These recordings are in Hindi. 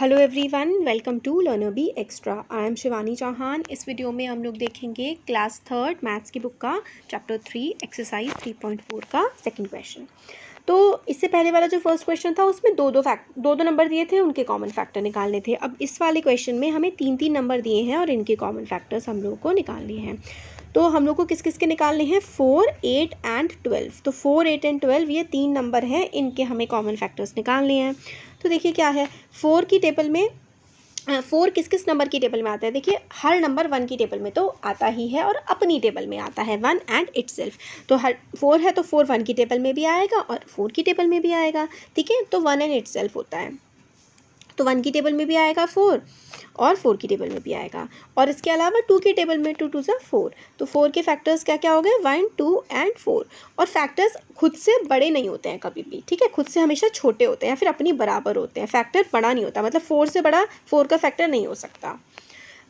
Hello everyone, welcome to Learner B Extra. I am Shivani Chauhan. इस वीडियो में हम लोग देखेंगे क्लास थर्ड मैथ्स की बुक का चैप्टर 3 एक्सरसाइज 3.4 का सेकंड क्वेश्चन। तो इससे पहले वाला जो फर्स्ट क्वेश्चन था उसमें दो नंबर दिए थे, उनके कॉमन फैक्टर निकालने थे। अब इस वाले क्वेश्चन में हमें तीन नंबर दिए हैं और इनके कॉमन फैक्टर्स हम लोगों को निकालने हैं। तो हम लोग को किस किस के निकालने हैं? 4, 8 एंड 12। तो 4, 8 एंड 12 ये तीन नंबर हैं, इनके हमें कॉमन फैक्टर्स निकालने हैं। तो देखिए क्या है, 4 की टेबल में 4 किस किस नंबर की टेबल में आता है? देखिए हर नंबर 1 की टेबल में तो आता ही है और अपनी टेबल में आता है 1 एंड इटसेल्फ। तो हर 4 है तो 4 1 की टेबल में भी आएगा और 4 की टेबल में भी आएगा। ठीक है, तो 1 एंड इटसेल्फ होता है, तो 1 की टेबल में भी आएगा 4 और 4 की टेबल में भी आएगा। और इसके अलावा 2 की टेबल में 2 2 4। तो 4 के फैक्टर्स क्या क्या हो गए? 1 2 एंड 4। और फैक्टर्स खुद से बड़े नहीं होते हैं कभी भी, ठीक है, खुद से हमेशा छोटे होते हैं, फिर अपनी बराबर होते हैं। फैक्टर बड़ा नहीं होता, मतलब 4 से बड़ा 4 का फैक्टर नहीं हो सकता।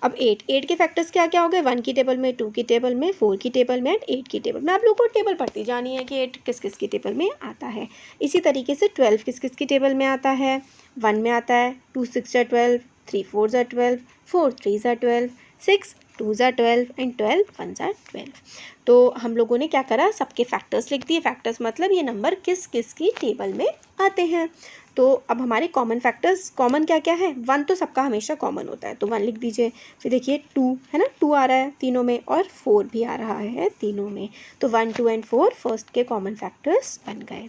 अब 8 के फैक्टर्स क्या क्या हो गए? 1 की टेबल में, 2 की टेबल में, 4 की टेबल में एंड 8 की टेबल में। आप लोगों को टेबल पढ़ती जानी है कि 8 किस किस की टेबल में आता है। इसी तरीके से 12 किस किस की टेबल में आता है? 1 में आता है, 2 6 जा 12, 3 4 जा 12, 4 3 जा 12, 6 2 जा 12 एंड 12 1 जा 12। तो हम लोगों ने क्या करा? सबके फैक्टर्स लिख दिए। फैक्टर्स मतलब ये नंबर किस किस की टेबल में आते हैं। तो अब हमारे कॉमन फैक्टर्स, कॉमन क्या क्या है? 1 तो सबका हमेशा कॉमन होता है, तो 1 लिख दीजिए। फिर देखिए 2 है ना, 2 आ रहा है तीनों में और 4 भी आ रहा है तीनों में। तो 1 2 एंड 4 फर्स्ट के कॉमन फैक्टर्स बन गए।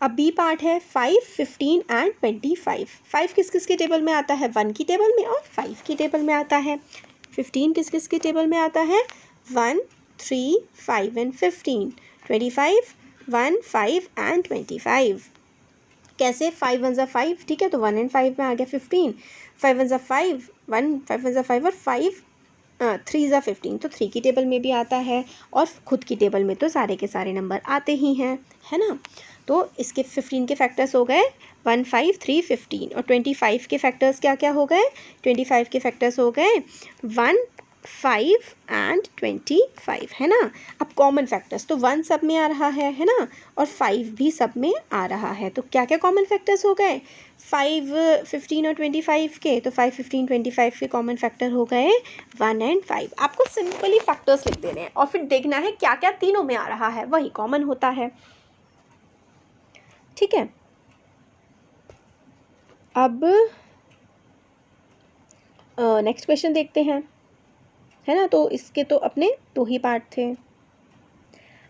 अब बी पार्ट है 5 15 एंड 25। 5 किस किस की टेबल में आता है? 1 की टेबल में और 5 की टेबल में आता है। 15 किस किस की टेबल में आता है? 1 3 5 एंड 15। 25 1 5 एंड 25। कैसे? 5 1 जा 5, ठीक है, तो 1 एंड 5 में आ गया 15। 5 1 जा 5, 1 5 1 जा 5 और 5 3 जा 15, तो 3 की टेबल में भी आता है और खुद की टेबल में तो सारे के सारे नंबर आते ही हैं, है ना। तो इसके 15 के फैक्टर्स हो गए 1 5 3 15 और 25 के फैक्टर्स क्या क्या हो गए? 25 के फैक्टर्स हो गए 1 5 एंड 25, है ना। अब कॉमन फैक्टर्स तो 1 सब में आ रहा है ना, और 5 भी सब में आ रहा है। तो क्या क्या कॉमन फैक्टर्स हो गए? 5 15 और 25 के, तो 5 15 25 के कॉमन फैक्टर हो गए 1 एंड 5। आपको सिंपली फैक्टर्स लिख देने हैं और फिर देखना है क्या क्या तीनों में आ रहा है, वही कॉमन होता है, ठीक है। अब नेक्स्ट क्वेश्चन देखते हैं, है ना। तो इसके तो अपने 2 ही पार्ट थे।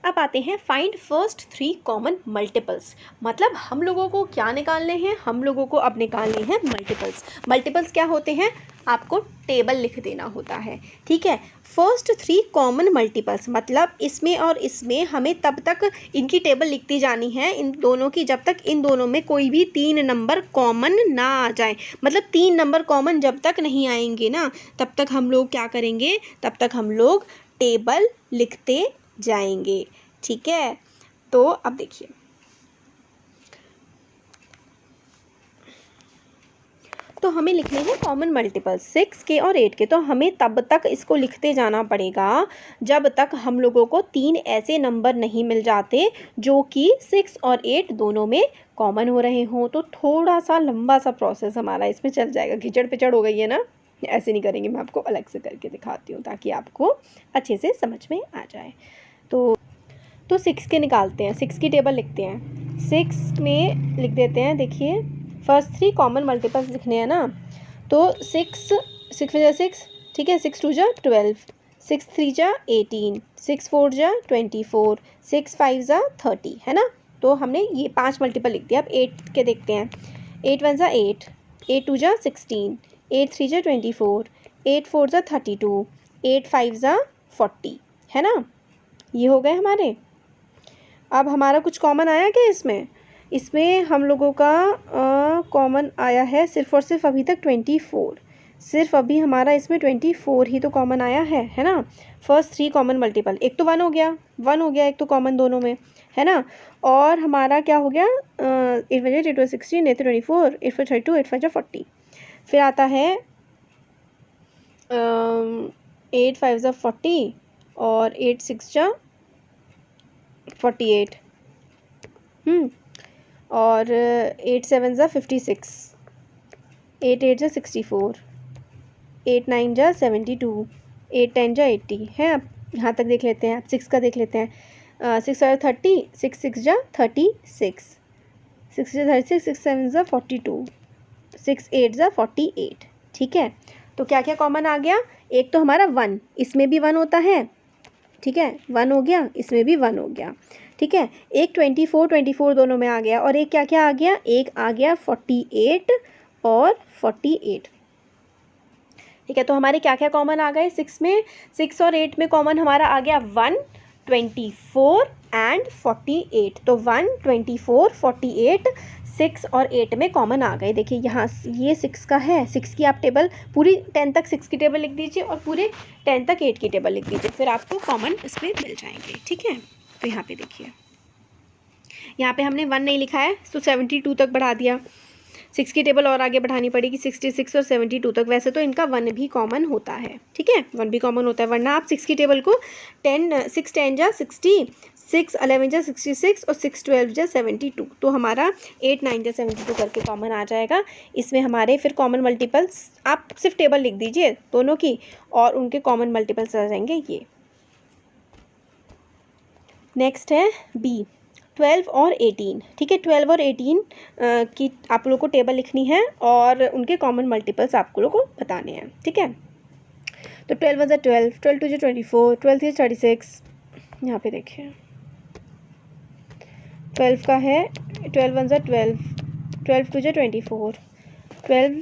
अब आते हैं फाइंड फर्स्ट 3 कॉमन मल्टीपल्स। मतलब हम लोगों को क्या निकालने हैं? हम लोगों को अब निकालने हैं मल्टीपल्स। मल्टीपल्स क्या होते हैं? आपको टेबल लिख देना होता है, ठीक है। फर्स्ट 3 कॉमन मल्टीपल्स मतलब इसमें और इसमें हमें तब तक इनकी टेबल लिखती जानी है, इन दोनों की, जब तक इन दोनों में कोई भी 3 नंबर कॉमन ना आ जाए। मतलब 3 नंबर कॉमन जब तक नहीं आएंगे ना, तब तक हम लोग क्या करेंगे? तब तक हम लोग टेबल लिखते जाएंगे, ठीक है। तो अब देखिए, तो हमें लिखने हैं कॉमन मल्टीपल 6 के और 8 के। तो हमें तब तक इसको लिखते जाना पड़ेगा जब तक हम लोगों को 3 ऐसे नंबर नहीं मिल जाते जो कि 6 और 8 दोनों में कॉमन हो रहे हों। तो थोड़ा सा लंबा सा प्रोसेस हमारा इसमें चल जाएगा। खिचड़ पिचड़ हो गई है ना, ऐसे नहीं करेंगे, मैं आपको अलग से करके दिखाती हूँ ताकि आपको अच्छे से समझ में आ जाए। तो 6 के निकालते हैं, 6 की टेबल लिखते हैं। 6 में लिख देते हैं, देखिए फर्स्ट 3 कॉमन मल्टीपल्स लिखने हैं ना। तो 6 6 जा 6, ठीक है, 6 2 जा 12, 6 3 जा 18, 6 4 जा 24, 6 5 जा 30, है ना। तो हमने ये 5 मल्टीपल लिख दिया। अब 8 के देखते हैं। 8 1 जा 8, 8 2 जा 16, 8 3 जा 24, 8 4 जा 32, 8 5 जा 40, है ना। ये हो गए हमारे। अब हमारा कुछ कॉमन आया क्या इसमें? इसमें हम लोगों का कॉमन आया है सिर्फ और सिर्फ अभी तक 24। सिर्फ अभी हमारा इसमें 24 ही तो कॉमन आया है ना। फर्स्ट 3 कॉमन मल्टीपल, एक तो 1 हो गया, 1 हो गया एक तो कॉमन दोनों में, है ना। और हमारा क्या हो गया? 8 1 8 16, 8 24, 8 4 32, 8 5 40। फिर आता है 8 5 40 और 8 6 48, और 8 7 56, 8 8 जा 64, 8 9 जा 72, 8 10 जा 80 है। अब यहाँ तक देख लेते हैं, अब 6 का देख लेते हैं। 6 जा 30, 6 6 जा 36, 6 जा 36, 6 7 जा 42, 6 8 जा 48। ठीक है, तो क्या क्या कॉमन आ गया? एक तो हमारा 1, इसमें भी 1 होता है, ठीक है, 1 हो गया, इसमें भी 1 हो गया, ठीक है। एक 24 24 दोनों में आ गया, और एक क्या क्या आ गया? एक आ गया 48 और 48। ठीक है, तो हमारे क्या क्या कॉमन आ गए 6 में? 6 और 8 में कॉमन हमारा आ गया 1, 24 एंड 48। तो 1, 24, 48, 6 और 8 में कॉमन आ गए। देखिए यहाँ ये 6 का है, 6 की आप टेबल पूरी 10 तक 6 की टेबल लिख दीजिए और पूरे 10 तक 8 की टेबल लिख दीजिए, फिर आपको कॉमन इसमें मिल जाएंगे। ठीक है, तो यहाँ पे देखिए, यहाँ पे हमने 1 नहीं लिखा है तो 72 तक बढ़ा दिया, 6 की टेबल और आगे बढ़ानी पड़ेगी 66 और 72 तक। वैसे तो इनका 1 भी कॉमन होता है, ठीक है, 1 भी कॉमन होता है, वरना आप 6 की टेबल को 6 10 जा 60, 6 11 जा 66 और 6 12 जा 72, तो हमारा 8 9 जा 72 करके कॉमन आ जाएगा। इसमें हमारे फिर कॉमन मल्टीपल्स आप सिर्फ टेबल लिख दीजिए दोनों की, और उनके कॉमन मल्टीपल्स आ जाएंगे ये। नेक्स्ट है बी, 12 और 18। ठीक है, 12 और 18 की आप लोगों को टेबल लिखनी है और उनके कॉमन मल्टीपल्स आप लोगों को बताने हैं। ठीक है, तो 12 1 12, 12 2 24, 12 3 36। यहाँ पे देखिए 12 का है 12 1 12, 12 2 24, 12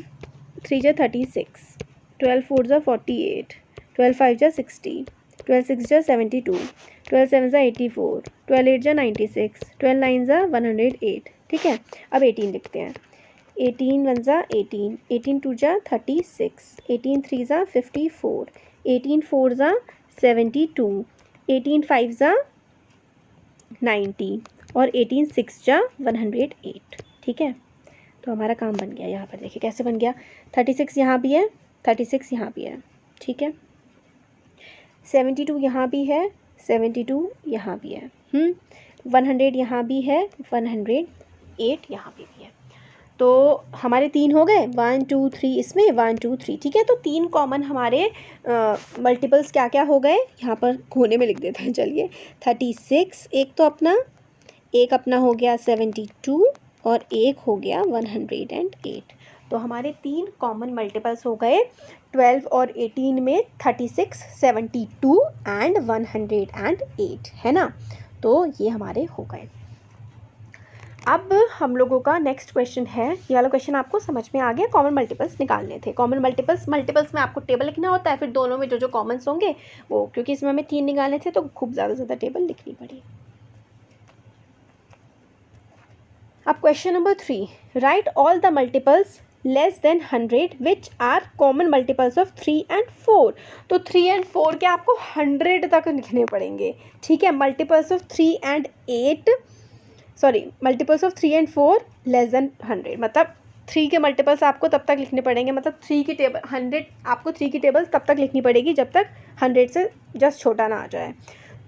3 36, 12 4 48, 12 5 60, 12 6 72, 12 7 84, 12 8 96, 12 9 108। ठीक है, अब 18 लिखते हैं। 18 1 18, 18 2 36, 18 3 54, 18 4 72, 18 5 90 और 18 6 108। ठीक है, तो हमारा काम बन गया। यहाँ पर देखिए कैसे बन गया, 36 यहाँ भी है, 36 यहाँ भी है, ठीक है, 72 यहाँ भी है, 72 यहाँ भी है, 100 यहाँ भी है, 108 यहाँ पे भी है। तो हमारे 3 हो गए, 1 2 3, इसमें 1 2 3। ठीक है, तो 3 कॉमन हमारे मल्टीपल्स क्या क्या हो गए, यहाँ पर कोने में लिख देते हैं। चलिए 36 एक तो अपना, एक अपना हो गया 72 और एक हो गया 108। तो हमारे 3 कॉमन मल्टीपल्स हो गए 12 और 18 में 36, 72 एंड 108 है ना। तो ये हमारे हो गए। अब हम लोगों का नेक्स्ट क्वेश्चन है, ये वाला क्वेश्चन आपको समझ में आ गया, कॉमन मल्टीपल्स निकालने थे। कॉमन मल्टीपल्स में आपको टेबल लिखना होता है, फिर दोनों में जो जो कॉमन्स होंगे वो, क्योंकि इसमें हमें 3 निकालने थे तो खूब ज़्यादा टेबल लिखनी पड़ी। अब question number 3, write all the multiples less than 100 which are common multiples of 3 and 4। तो 3 एंड 4 के आपको 100 तक लिखने पड़ेंगे। ठीक है, multiples of 3 and 8, sorry multiples of 3 and 4 less than 100, मतलब 3 के मल्टीपल्स आपको तब तक लिखने पड़ेंगे, मतलब 3 की टेबल 100 आपको 3 की टेबल तब तक लिखनी पड़ेगी जब तक 100 से जस्ट छोटा ना आ जाए।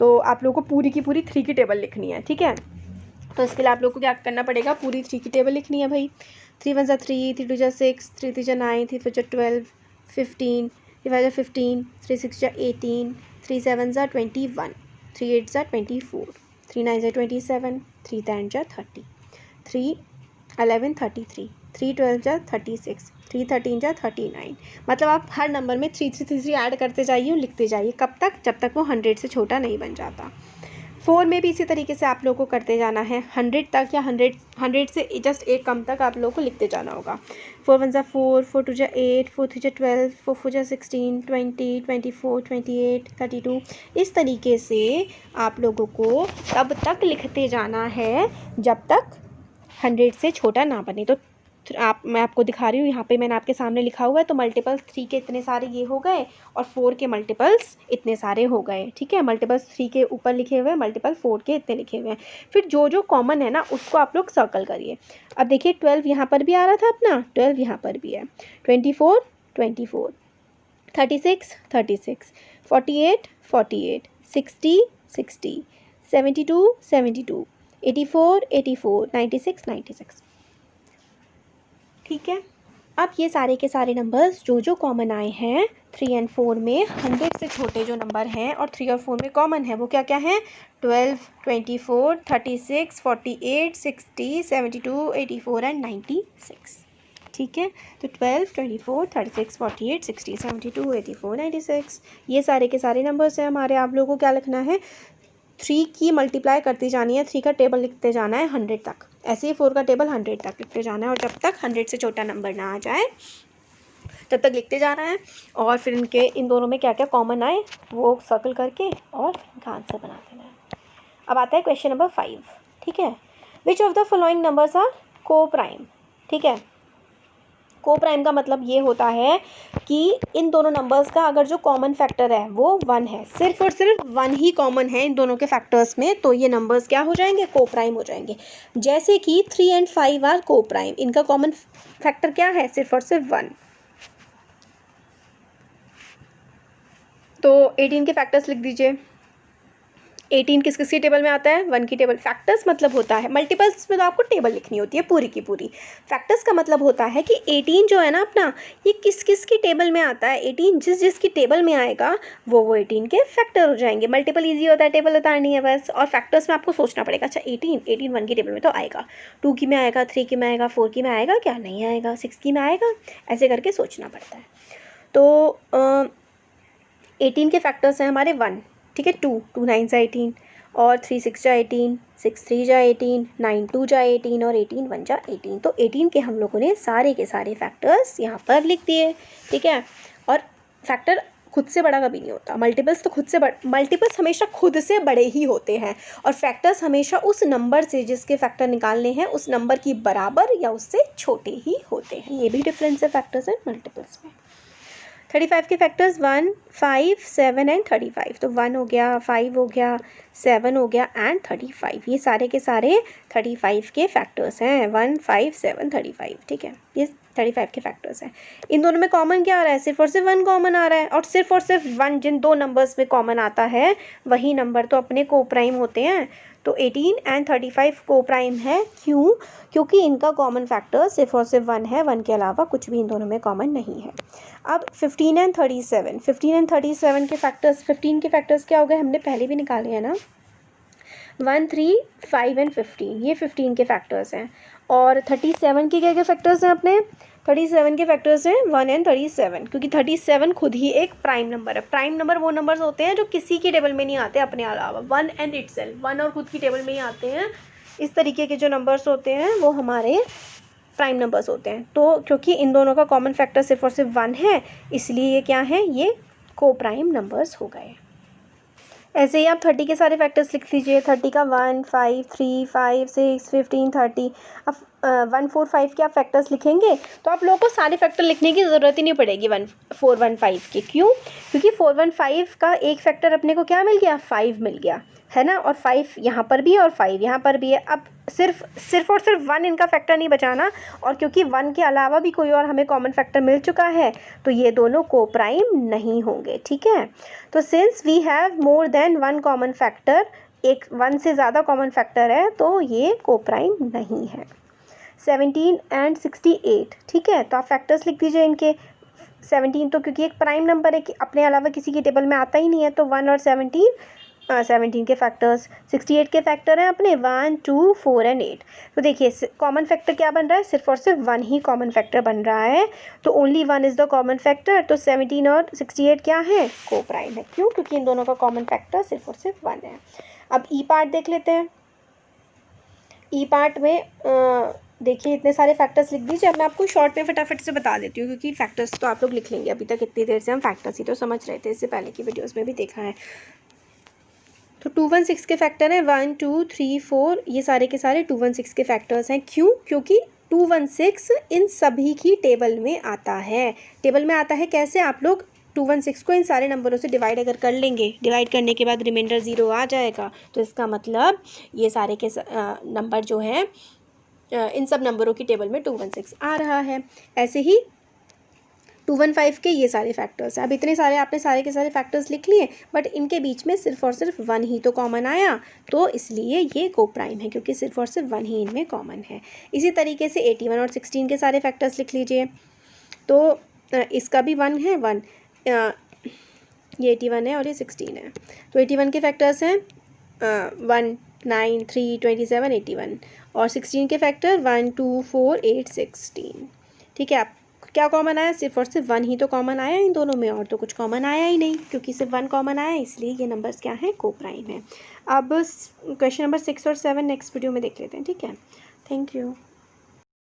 तो आप लोगों को पूरी की पूरी 3 की टेबल लिखनी है। ठीक है, तो इसके लिए आप लोग को क्या करना पड़ेगा, पूरी 3 की टेबल लिखनी है भाई। 3 1 3, 3 2 6, 3 3 9, 3 4 12, 15, 3 5 15, 3 6 18, 3 7 21, 3 8 24, 3 9 27, 3 10 30, 3 11 33, 3 12 36, 3 13 39। मतलब आप हर नंबर में 3 3 3 3 ऐड करते जाइए और लिखते जाइए, कब तक, जब तक वो 100 से छोटा नहीं बन जाता। 4 में भी इसी तरीके से आप लोगों को करते जाना है, 100 तक या 100 से जस्ट एक कम तक आप लोगों को लिखते जाना होगा। 4 1 4, 4 2 8, 4 3 12, 4 4 16, 20, 24, 28, 32। इस तरीके से आप लोगों को तब तक लिखते जाना है जब तक 100 से छोटा ना बने। तो मैं आपको दिखा रही हूँ, यहाँ पे मैंने आपके सामने लिखा हुआ है। तो मल्टीपल्स 3 के इतने सारे ये हो गए और 4 के मल्टीपल्स इतने सारे हो गए। ठीक है, मल्टीपल्स 3 के ऊपर लिखे हुए हैं, मल्टीपल 4 के इतने लिखे हुए हैं। फिर जो जो कॉमन है ना उसको आप लोग सर्कल करिए। अब देखिए 12 यहाँ पर भी आ रहा था अपना, 12 यहाँ पर भी है, 24 24, 36 36, 48 48, 60 60, 72 72, 84 84, 96 96। ठीक है, अब ये सारे के सारे नंबर्स जो जो कॉमन आए हैं 3 और 4 में 100 से छोटे जो नंबर हैं और 3 और 4 में कॉमन है वो क्या क्या हैं 12, 24, 36, 48, 60, 72, 84 एंड 96। ठीक है, तो 12, 24, 36, 48, 60, 72, 84, 96 ये सारे के सारे नंबर्स हैं हमारे। आप लोगों को क्या लिखना है 3 की मल्टीप्लाई करती जानी है, 3 का टेबल लिखते जाना है 100 तक, ऐसे ही 4 का टेबल 100 तक लिखते जाना है और जब तक 100 से छोटा नंबर ना आ जाए तब तक लिखते जाना है। और फिर इन दोनों में क्या क्या कॉमन आए वो सर्कल करके और इनका आंसर बना देना है। अब आता है क्वेश्चन नंबर 5। ठीक है, which of the following numbers are coprime. ठीक है, को प्राइम का मतलब ये होता है कि इन दोनों नंबर्स का अगर जो कॉमन फैक्टर है वो 1 है, सिर्फ और सिर्फ 1 ही कॉमन है इन दोनों के फैक्टर्स में, तो ये नंबर्स क्या हो जाएंगे को प्राइम हो जाएंगे। जैसे कि 3 एंड 5 आर को प्राइम, इनका कॉमन फैक्टर क्या है सिर्फ और सिर्फ 1। तो 18 के फैक्टर्स लिख दीजिए। 18 किस किस की टेबल में आता है 1 की टेबल। फैक्टर्स मतलब होता है, मल्टीपल्स में तो आपको टेबल लिखनी होती है पूरी की पूरी। फैक्टर्स का मतलब होता है कि 18 जो है ना अपना, ये किस किस की टेबल में आता है। 18 जिस जिस की टेबल में आएगा वो 18 के फैक्टर हो जाएंगे। मल्टीपल ईजी होता है, टेबल उतारनी है बस। और फैक्टर्स में आपको सोचना पड़ेगा, अच्छा 18 1 की टेबल में तो आएगा, 2 की में आएगा, 3 की में आएगा, 4 की में आएगा, क्या नहीं आएगा, 6 की में आएगा, ऐसे करके सोचना पड़ता है। तो 18 के फैक्टर्स हैं हमारे 1, ठीक है, 2 9 जा 18 और 3 6 जा 18, 6 3 जा 18, 9 2 जा 18 और 18 1 जा 18। तो 18 के हम लोगों ने सारे के सारे फैक्टर्स यहाँ पर लिख दिए। ठीक है, और फैक्टर खुद से बड़ा कभी नहीं होता, मल्टीपल्स तो खुद से मल्टीपल्स हमेशा खुद से बड़े ही होते हैं और फैक्टर्स हमेशा उस नंबर से जिसके फैक्टर निकालने हैं उस नंबर की बराबर या उससे छोटे ही होते हैं। ये भी डिफरेंस है फैक्टर्स एंड मल्टीपल्स में। 35 के फैक्टर्स 1 5 7 एंड 35। तो 1 हो गया, 5 हो गया, 7 हो गया एंड 35। ये सारे के सारे 35 के फैक्टर्स हैं, 1 5 7 35। ठीक है, ये 35 के फैक्टर्स हैं। इन दोनों में कॉमन क्या आ रहा है, सिर्फ और सिर्फ 1 कॉमन आ रहा है। और सिर्फ 1 जिन दो नंबर्स में कॉमन आता है वही नंबर तो अपने को प्राइम होते हैं। तो 18 एंड 35 को प्राइम है, क्यों? क्योंकि इनका कॉमन फैक्टर सिर्फ और सिर्फ 1 है, 1 के अलावा कुछ भी इन दोनों में कॉमन नहीं है। अब 15 एंड 37, 15 एंड 37 के फैक्टर्स, 15 के फैक्टर्स क्या हो गए, हमने पहले भी निकाले हैं ना, 1 3 5 एंड 15, ये 15 के फैक्टर्स हैं। और 37 के क्या क्या फैक्टर्स हैं अपने, 37 के फैक्टर्स हैं 1 एंड 37, क्योंकि 37 खुद ही एक प्राइम नंबर है। प्राइम नंबर वो नंबर्स होते हैं जो किसी की टेबल में नहीं आते अपने अलावा, 1 एंड इटसेल्फ, 1 और खुद की टेबल में ही आते हैं। इस तरीके के जो नंबर्स होते हैं वो हमारे प्राइम नंबर्स होते हैं। तो क्योंकि इन दोनों का कॉमन फैक्टर सिर्फ और सिर्फ 1 है, इसलिए ये क्या है, ये को प्राइम नंबर्स हो गए। ऐसे ही आप 30 के सारे फैक्टर्स लिख लीजिए। 30 का 1 5 3 5 6 15 30। अब 1 4 5 के आप फैक्टर्स लिखेंगे तो आप लोगों को सारे फैक्टर लिखने की ज़रूरत ही नहीं पड़ेगी 1 4 1 5 के। क्यों? क्योंकि 4 1 5 का एक फैक्टर अपने को क्या मिल गया, 5 मिल गया है ना, और 5 यहाँ पर भी है और 5 यहाँ पर भी है। अब सिर्फ और सिर्फ 1 इनका फैक्टर नहीं बचाना, और क्योंकि 1 के अलावा भी कोई और हमें कॉमन फैक्टर मिल चुका है तो ये दोनों को प्राइम नहीं होंगे। ठीक है, तो since we have more than 1 common factor, एक 1 से ज़्यादा कॉमन फैक्टर है, तो ये को प्राइम नहीं है। 17 एंड 68, ठीक है, तो आप फैक्टर्स लिख दीजिए इनके। 17 तो क्योंकि एक प्राइम नंबर है कि अपने अलावा किसी की टेबल में आता ही नहीं है, तो 1 और 17 के फैक्टर्स। 68 के फैक्टर हैं अपने 1 2 4 एंड 8। तो देखिए कॉमन फैक्टर क्या बन रहा है, सिर्फ और सिर्फ 1 ही कॉमन फैक्टर बन रहा है, तो only 1 is the common factor. तो 17 और 68 क्या है, को प्राइम है। क्यों? क्योंकि इन दोनों का कॉमन फैक्टर सिर्फ और सिर्फ 1 है। अब ई पार्ट देख लेते हैं। ई पार्ट में देखिए इतने सारे फैक्टर्स लिख दीजिए। अब मैं आपको शॉर्ट में फटाफट से बता देती हूँ, क्योंकि फैक्टर्स तो आप लोग लिख लेंगे। अभी तक इतनी देर से हम फैक्टर्स ही तो समझ रहे थे, इससे पहले की वीडियोस में भी देखा है। तो 216 के फैक्टर हैं 1 2 3 4, ये सारे के सारे 216 के फैक्टर्स हैं। क्यों? क्योंकि 216 इन सभी की टेबल में आता है। टेबल में आता है कैसे, आप लोग 216 को इन सारे नंबरों से डिवाइड अगर कर लेंगे, डिवाइड करने के बाद रिमाइंडर 0 आ जाएगा, तो इसका मतलब ये सारे के नंबर जो हैं इन सब नंबरों की टेबल में 216 आ रहा है। ऐसे ही 215 के ये सारे फैक्टर्स हैं। अब इतने सारे आपने सारे के सारे फैक्टर्स लिख लिए, बट इनके बीच में सिर्फ और सिर्फ 1 ही तो कॉमन आया, तो इसलिए ये को प्राइम है, क्योंकि सिर्फ और सिर्फ 1 ही इनमें कॉमन है। इसी तरीके से 81 और 16 के सारे फैक्टर्स लिख लीजिए। तो इसका भी 1 है, 1 ये 81 है और ये 16 है। तो 81 के फैक्टर्स हैं 1, 9, 3, 27, 81 और 16 के फैक्टर 1, 2, 4, 8, 16। ठीक है, आप क्या कॉमन आया? सिर्फ और सिर्फ 1 ही तो कॉमन आया इन दोनों में, और तो कुछ कॉमन आया ही नहीं, क्योंकि सिर्फ 1 कॉमन आया, इसलिए ये नंबर्स क्या हैं? को प्राइम है। अब क्वेश्चन नंबर 6 और 7 नेक्स्ट वीडियो में देख लेते हैं। ठीक है, थैंक यू।